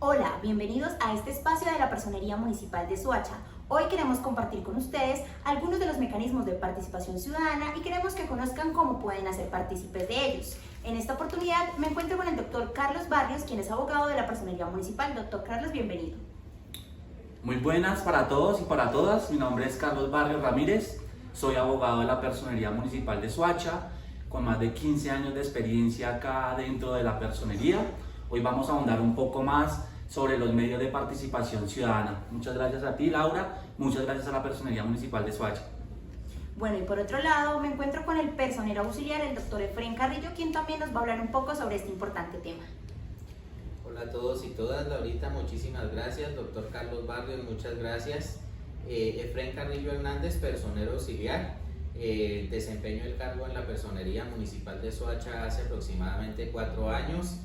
Hola, bienvenidos a este espacio de la Personería Municipal de Soacha. Hoy queremos compartir con ustedes algunos de los mecanismos de participación ciudadana y queremos que conozcan cómo pueden hacer partícipes de ellos. En esta oportunidad me encuentro con el doctor Carlos Barrios, quien es abogado de la Personería Municipal. Doctor Carlos, bienvenido. Muy buenas para todos y para todas. Mi nombre es Carlos Barrios Ramírez. Soy abogado de la Personería Municipal de Soacha, con más de 15 años de experiencia acá dentro de la personería. Hoy vamos a ahondar un poco más sobre los medios de participación ciudadana. Muchas gracias a ti, Laura. Muchas gracias a la Personería Municipal de Soacha. Bueno, y por otro lado me encuentro con el personero auxiliar, el doctor Efraín Carrillo, quien también nos va a hablar un poco sobre este importante tema. Hola a todos y todas, Laurita, muchísimas gracias. Doctor Carlos Barrios, muchas gracias. Efraín Carrillo Hernández, personero auxiliar. Desempeño el cargo en la Personería Municipal de Soacha hace aproximadamente 4 años.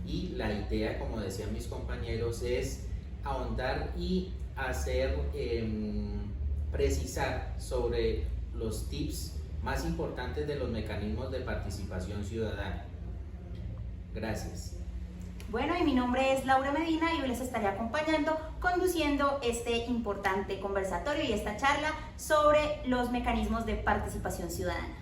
Y la idea, como decían mis compañeros, es ahondar y hacer precisar sobre los tips más importantes de los mecanismos de participación ciudadana. Gracias. Bueno, y mi nombre es Laura Medina y hoy les estaré acompañando, conduciendo este importante conversatorio y esta charla sobre los mecanismos de participación ciudadana.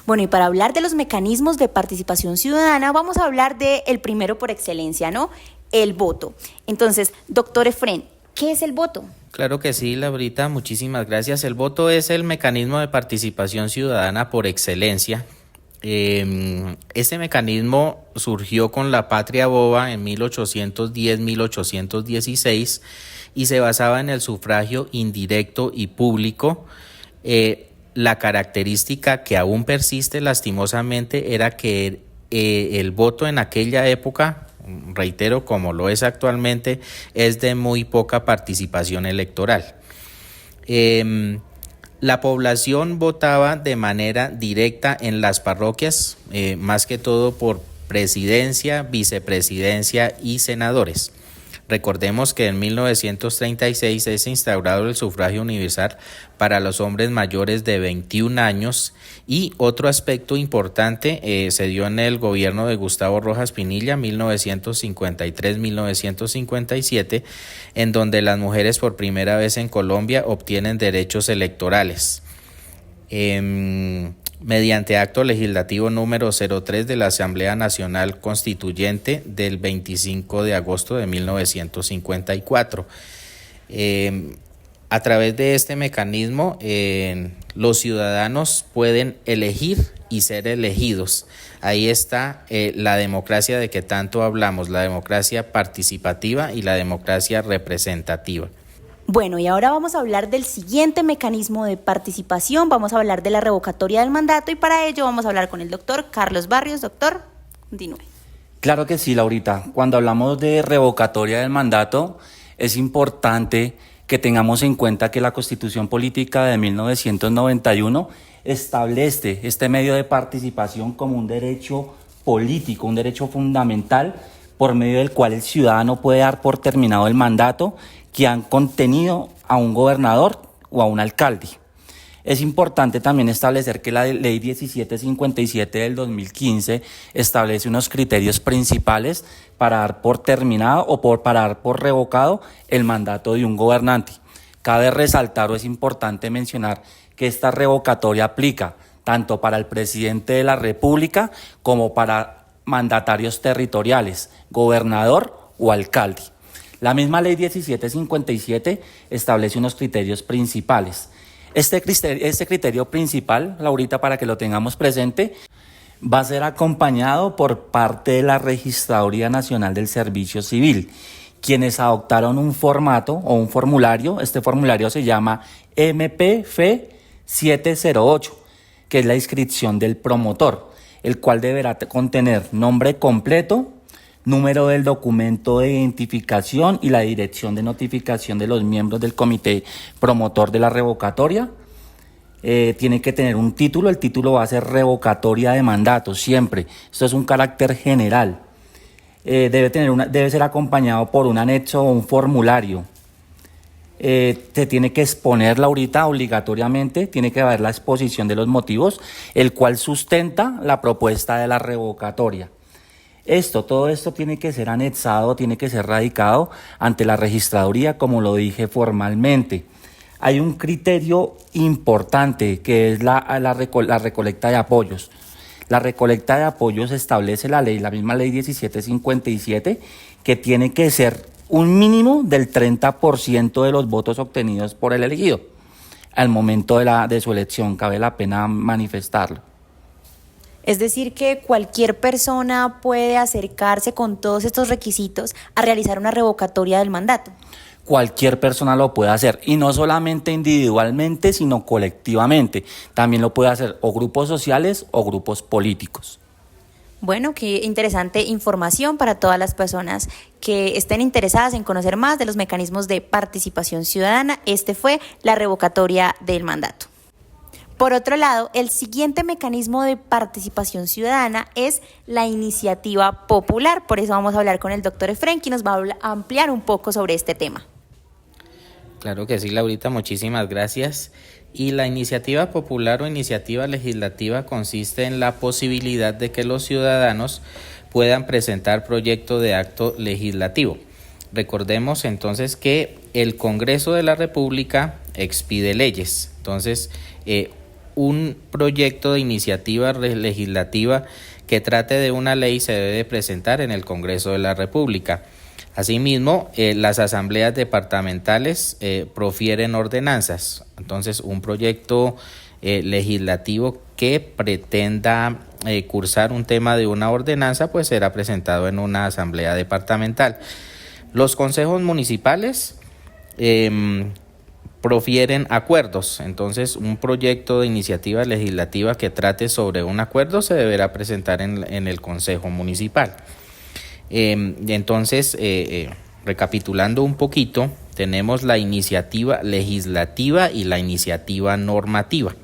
Bueno, y para hablar de los mecanismos de participación ciudadana, vamos a hablar del primero por excelencia, ¿no? El voto. Entonces, doctor Efraín, ¿qué es el voto? Claro que sí, Laurita, muchísimas gracias. El voto es el mecanismo de participación ciudadana por excelencia. Este mecanismo surgió con la Patria Boba en 1810-1816 y se basaba en el sufragio indirecto y público. La característica que aún persiste lastimosamente era que el voto en aquella época, reitero, como lo es actualmente, es de muy poca participación electoral. La población votaba de manera directa en las parroquias, más que todo por presidencia, vicepresidencia y senadores. Recordemos que en 1936 es instaurado el sufragio universal para los hombres mayores de 21 años y otro aspecto importante se dio en el gobierno de Gustavo Rojas Pinilla 1953-1957, en donde las mujeres por primera vez en Colombia obtienen derechos electorales. Mediante acto legislativo número 03 de la Asamblea Nacional Constituyente del 25 de agosto de 1954. A través de este mecanismo, los ciudadanos pueden elegir y ser elegidos. Ahí está la democracia de que tanto hablamos, la democracia participativa y la democracia representativa. Bueno, y ahora vamos a hablar del siguiente mecanismo de participación, vamos a hablar de la revocatoria del mandato y para ello vamos a hablar con el doctor Carlos Barrios. Doctor, continúe. Claro que sí, Laurita. Cuando hablamos de revocatoria del mandato, es importante que tengamos en cuenta que la Constitución Política de 1991 establece este medio de participación como un derecho político, un derecho fundamental por medio del cual el ciudadano puede dar por terminado el mandato que han contenido a un gobernador o a un alcalde. Es importante también establecer que la Ley 1757 del 2015 establece unos criterios principales para dar por terminado o para dar por revocado el mandato de un gobernante. Cabe resaltar o es importante mencionar que esta revocatoria aplica tanto para el presidente de la República como para mandatarios territoriales, gobernador o alcalde. La misma Ley 1757 establece unos criterios principales. Este criterio principal, Laurita, para que lo tengamos presente, va a ser acompañado por parte de la Registraduría Nacional del Servicio Civil, quienes adoptaron un formato o un formulario. Este formulario se llama MPF 708, que es la inscripción del promotor, el cual deberá contener nombre completo, número del documento de identificación y la dirección de notificación de los miembros del comité promotor de la revocatoria. Tiene que tener un título, el título va a ser revocatoria de mandato, siempre. Esto es un carácter general. Debe ser acompañado por un anexo o un formulario. Se tiene que exponer, Laurita, obligatoriamente, tiene que haber la exposición de los motivos, el cual sustenta la propuesta de la revocatoria. Todo esto tiene que ser anexado, tiene que ser radicado ante la registraduría, como lo dije formalmente. Hay un criterio importante que es la recolecta de apoyos. La recolecta de apoyos establece la misma ley 1757, que tiene que ser un mínimo del 30% de los votos obtenidos por el elegido. Al momento de su elección, cabe la pena manifestarlo. Es decir, que cualquier persona puede acercarse con todos estos requisitos a realizar una revocatoria del mandato. Cualquier persona lo puede hacer, y no solamente individualmente, sino colectivamente. También lo puede hacer o grupos sociales o grupos políticos. Bueno, qué interesante información para todas las personas que estén interesadas en conocer más de los mecanismos de participación ciudadana. Este fue la revocatoria del mandato. Por otro lado, el siguiente mecanismo de participación ciudadana es la iniciativa popular. Por eso vamos a hablar con el doctor Efren, quien nos va a ampliar un poco sobre este tema. Claro que sí, Laurita, muchísimas gracias. Y la iniciativa popular o iniciativa legislativa consiste en la posibilidad de que los ciudadanos puedan presentar proyecto de acto legislativo. Recordemos entonces que el Congreso de la República expide leyes. Entonces, un proyecto de iniciativa legislativa que trate de una ley se debe presentar en el Congreso de la República. Asimismo, las asambleas departamentales profieren ordenanzas. Entonces, un proyecto legislativo que pretenda cursar un tema de una ordenanza, pues será presentado en una asamblea departamental. Los consejos municipales profieren acuerdos. Entonces, un proyecto de iniciativa legislativa que trate sobre un acuerdo se deberá presentar en el Consejo Municipal. Entonces, recapitulando un poquito, tenemos la iniciativa legislativa y la iniciativa normativa.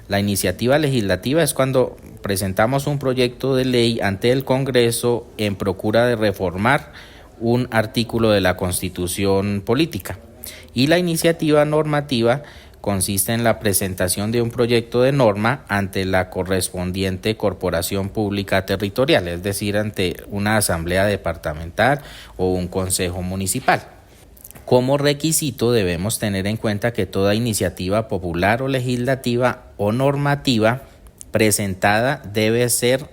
La iniciativa legislativa es cuando presentamos un proyecto de ley ante el Congreso en procura de reformar un artículo de la Constitución política. Y la iniciativa normativa consiste en la presentación de un proyecto de norma ante la correspondiente corporación pública territorial, es decir, ante una asamblea departamental o un consejo municipal. Como requisito debemos tener en cuenta que toda iniciativa popular o legislativa o normativa presentada debe ser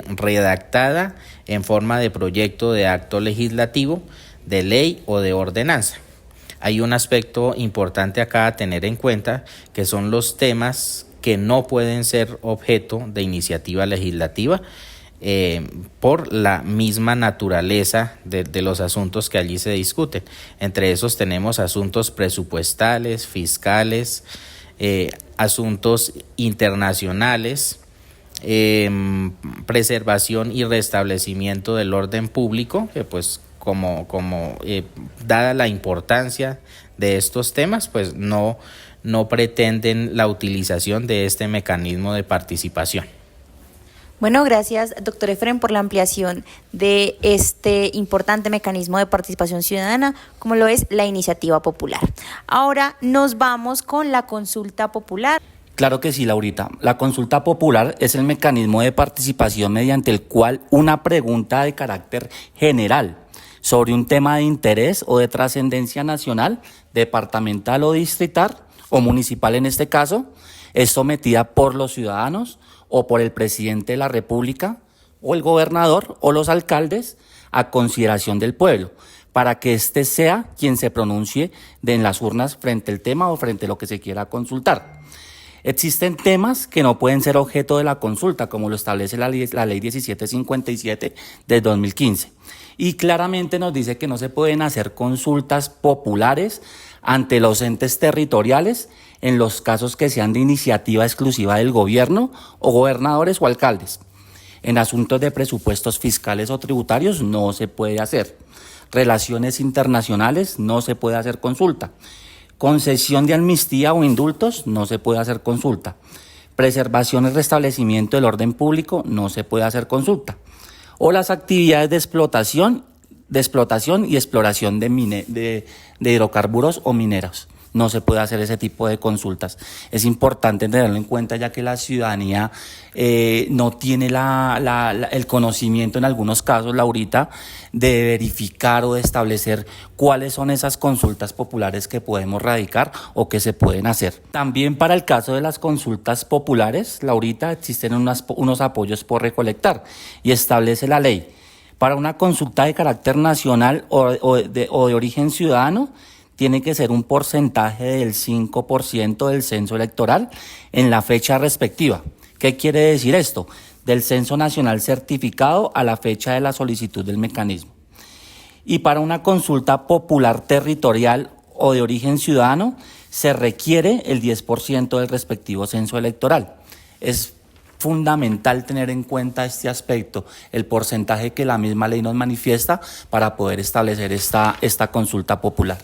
redactada en forma de proyecto de acto legislativo, de ley o de ordenanza. Hay un aspecto importante acá a tener en cuenta, que son los temas que no pueden ser objeto de iniciativa legislativa por la misma naturaleza de los asuntos que allí se discuten. Entre esos tenemos asuntos presupuestales, fiscales, asuntos internacionales, preservación y restablecimiento del orden público, que pues dada la importancia de estos temas, pues no pretenden la utilización de este mecanismo de participación. Bueno, gracias, doctor Efren, por la ampliación de este importante mecanismo de participación ciudadana, como lo es la iniciativa popular. Ahora nos vamos con la consulta popular. Claro que sí, Laurita. La consulta popular es el mecanismo de participación mediante el cual una pregunta de carácter general sobre un tema de interés o de trascendencia nacional, departamental o distrital, o municipal en este caso, es sometida por los ciudadanos o por el presidente de la República o el gobernador o los alcaldes a consideración del pueblo, para que éste sea quien se pronuncie en las urnas frente al tema o frente a lo que se quiera consultar. Existen temas que no pueden ser objeto de la consulta, como lo establece la ley 1757 de 2015. Y claramente nos dice que no se pueden hacer consultas populares ante los entes territoriales en los casos que sean de iniciativa exclusiva del gobierno o gobernadores o alcaldes. En asuntos de presupuestos fiscales o tributarios no se puede hacer. Relaciones internacionales no se puede hacer consulta. Concesión de amnistía o indultos no se puede hacer consulta. Preservación y restablecimiento del orden público no se puede hacer consulta. O las actividades de explotación y exploración de hidrocarburos o mineros no se puede hacer ese tipo de consultas. Es importante tenerlo en cuenta, ya que la ciudadanía no tiene el conocimiento en algunos casos, Laurita, de verificar o de establecer cuáles son esas consultas populares que podemos radicar o que se pueden hacer. También para el caso de las consultas populares, Laurita, existen unos apoyos por recolectar y establece la ley. Para una consulta de carácter nacional o de origen ciudadano, tiene que ser un porcentaje del 5% del censo electoral en la fecha respectiva. ¿Qué quiere decir esto? Del censo nacional certificado a la fecha de la solicitud del mecanismo. Y para una consulta popular territorial o de origen ciudadano, se requiere el 10% del respectivo censo electoral. Es fundamental tener en cuenta este aspecto, el porcentaje que la misma ley nos manifiesta para poder establecer esta consulta popular.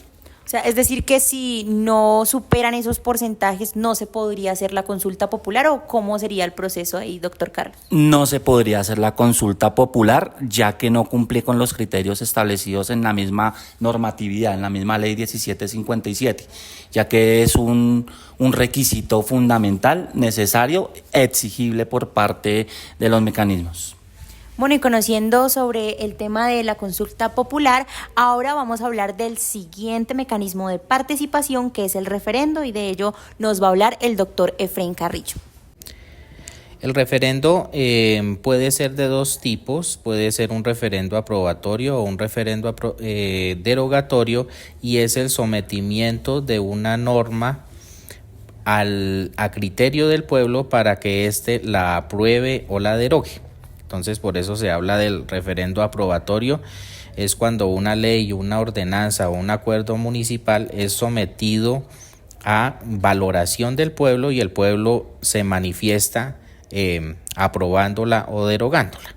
O sea, es decir que si no superan esos porcentajes, ¿no se podría hacer la consulta popular o cómo sería el proceso ahí, doctor Carlos? No se podría hacer la consulta popular, ya que no cumple con los criterios establecidos en la misma normatividad, en la misma ley 1757, ya que es un requisito fundamental, necesario, exigible por parte de los mecanismos. Bueno, y conociendo sobre el tema de la consulta popular, ahora vamos a hablar del siguiente mecanismo de participación, que es el referendo, y de ello nos va a hablar el doctor Efraín Carrillo. El referendo puede ser de dos tipos, puede ser un referendo aprobatorio o un referendo derogatorio, y es el sometimiento de una norma a criterio del pueblo para que éste la apruebe o la derogue. Entonces, por eso se habla del referendo aprobatorio. Es cuando una ley, una ordenanza o un acuerdo municipal es sometido a valoración del pueblo y el pueblo se manifiesta aprobándola o derogándola.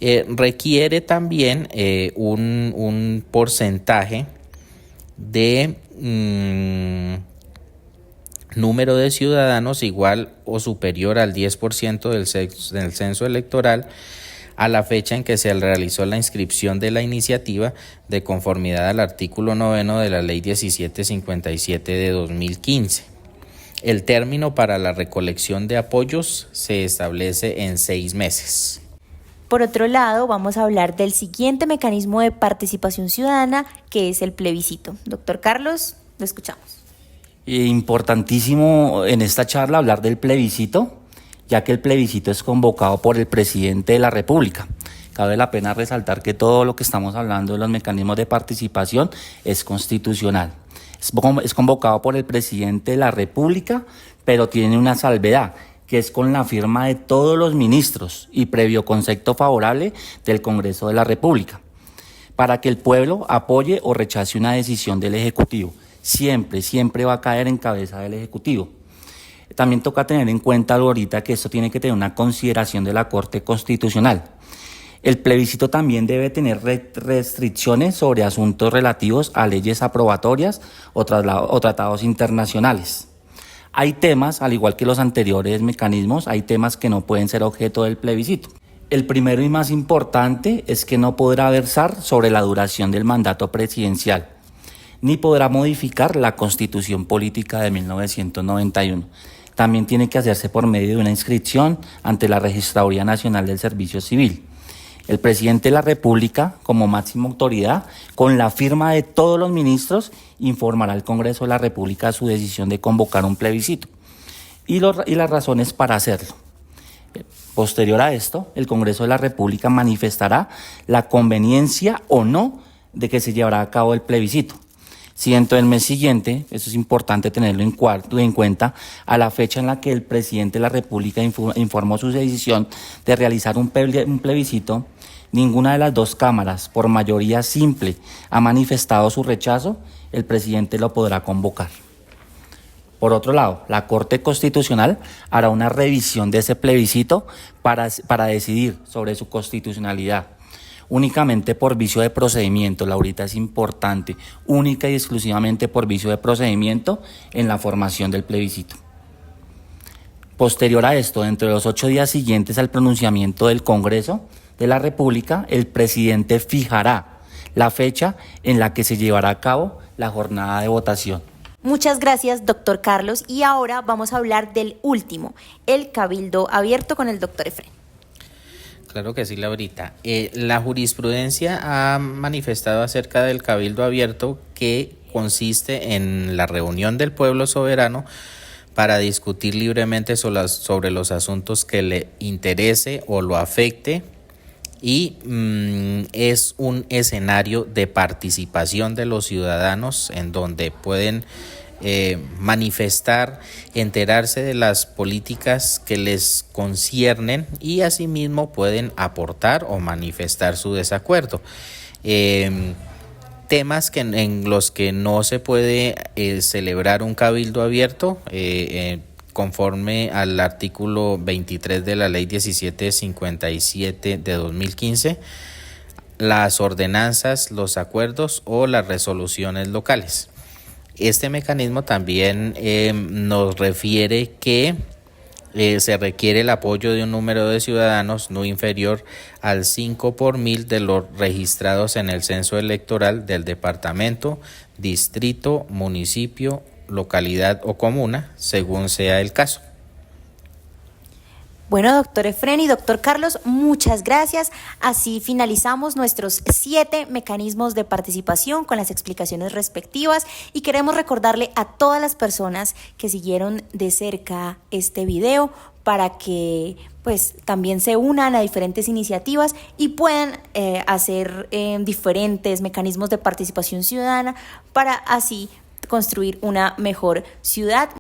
Requiere también un porcentaje de número de ciudadanos igual o superior al 10% del censo electoral a la fecha en que se realizó la inscripción de la iniciativa, de conformidad al artículo 9 de la Ley 1757 de 2015. El término para la recolección de apoyos se establece en 6 meses. Por otro lado, vamos a hablar del siguiente mecanismo de participación ciudadana, que es el plebiscito. Doctor Carlos, lo escuchamos. Importantísimo en esta charla hablar del plebiscito, ya que el plebiscito es convocado por el presidente de la República. Cabe la pena resaltar que todo lo que estamos hablando de los mecanismos de participación es constitucional. Es convocado por el presidente de la República, pero tiene una salvedad, que es con la firma de todos los ministros y previo concepto favorable del Congreso de la República, para que el pueblo apoye o rechace una decisión del Ejecutivo. Siempre va a caer en cabeza del Ejecutivo. También toca tener en cuenta ahorita que esto tiene que tener una consideración de la Corte Constitucional. El plebiscito también debe tener restricciones sobre asuntos relativos a leyes aprobatorias o tratados internacionales. Hay temas, al igual que los anteriores mecanismos, hay temas que no pueden ser objeto del plebiscito. El primero y más importante es que no podrá versar sobre la duración del mandato presidencial, ni podrá modificar la Constitución Política de 1991. También tiene que hacerse por medio de una inscripción ante la Registraduría Nacional del Servicio Civil. El presidente de la República, como máxima autoridad, con la firma de todos los ministros, informará al Congreso de la República su decisión de convocar un plebiscito y las razones para hacerlo. Posterior a esto, el Congreso de la República manifestará la conveniencia o no de que se llevará a cabo el plebiscito. Si dentro del mes siguiente, eso es importante tenerlo en cuenta, a la fecha en la que el presidente de la República informó su decisión de realizar un plebiscito, ninguna de las dos cámaras, por mayoría simple, ha manifestado su rechazo, el presidente lo podrá convocar. Por otro lado, la Corte Constitucional hará una revisión de ese plebiscito para decidir sobre su constitucionalidad. Únicamente por vicio de procedimiento, Laurita, es importante, única y exclusivamente por vicio de procedimiento en la formación del plebiscito. Posterior a esto, dentro de los 8 días siguientes al pronunciamiento del Congreso de la República, el presidente fijará la fecha en la que se llevará a cabo la jornada de votación. Muchas gracias, doctor Carlos. Y ahora vamos a hablar del último, el cabildo abierto con el doctor Efrén. Claro que sí, Laurita. La jurisprudencia ha manifestado acerca del cabildo abierto, que consiste en la reunión del pueblo soberano para discutir libremente sobre los asuntos que le interese o lo afecte, y es un escenario de participación de los ciudadanos en donde pueden manifestar, enterarse de las políticas que les conciernen, y asimismo pueden aportar o manifestar su desacuerdo. Temas en los que no se puede celebrar un cabildo abierto, conforme al artículo 23 de la ley 1757 de 2015, las ordenanzas, los acuerdos o las resoluciones locales. Este mecanismo también nos refiere que se requiere el apoyo de un número de ciudadanos no inferior al 5 por 1000 de los registrados en el censo electoral del departamento, distrito, municipio, localidad o comuna, según sea el caso. Bueno, doctor Efrén y doctor Carlos, muchas gracias. Así finalizamos nuestros 7 mecanismos de participación con las explicaciones respectivas, y queremos recordarle a todas las personas que siguieron de cerca este video para que pues también se unan a diferentes iniciativas y puedan hacer diferentes mecanismos de participación ciudadana para así construir una mejor ciudad.